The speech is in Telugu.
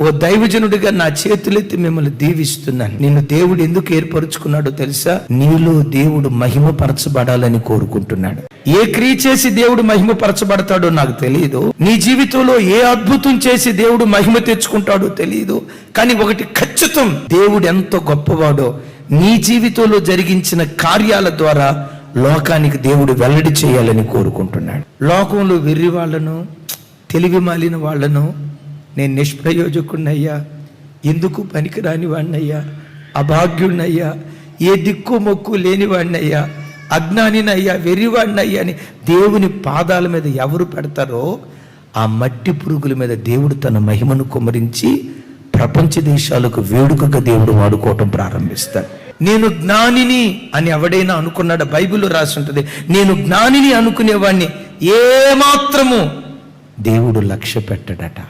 ఓ దైవజనుడిగా నా చేతులెత్తి మిమ్మల్ని దీవిస్తున్నాను. నిన్ను దేవుడు ఎందుకు ఏర్పరచుకున్నాడో తెలుసా? నీలో దేవుడు మహిమపరచబడాలని కోరుకుంటున్నాడు. ఏ క్రియ చేసి దేవుడు మహిమపరచబడతాడో నాకు తెలియదు. నీ జీవితంలో ఏ అద్భుతం చేసి దేవుడు మహిమ తెచ్చుకుంటాడో తెలియదు. కానీ ఒకటి ఖచ్చితం, దేవుడు ఎంతో గొప్పవాడో నీ జీవితంలో జరిగించిన కార్యాల ద్వారా లోకానికి దేవుడు వెల్లడి చేయాలని కోరుకుంటున్నాడు. లోకంలో వెర్రి వాళ్ళను, తెలివి మాలిన వాళ్ళను, నేను నిష్ప్రయోజకుడినయ్యా, ఎందుకు పనికిరాని వాడినయ్యా, అభాగ్యుడినయ్యా, ఏ దిక్కు మొక్కు లేని వాడినయ్యా, అజ్ఞానినయ్యా, వెర్రివాడినయ్యా అని దేవుని పాదాల మీద ఎవరు పెడతారో ఆ మట్టి పురుగుల మీద దేవుడు తన మహిమను కుమ్మరించి ప్రపంచ దేశాలకు వేడుకగా దేవుడు వాడుకోవటం ప్రారంభిస్తాడు. నేను జ్ఞానిని అని ఎవడైనా అనుకున్నాడు? బైబిల్లో రాసి ఉంటుంది, నేను జ్ఞానిని అనుకునేవాడిని ఏమాత్రము దేవుడు లక్ష్య పెట్టడట.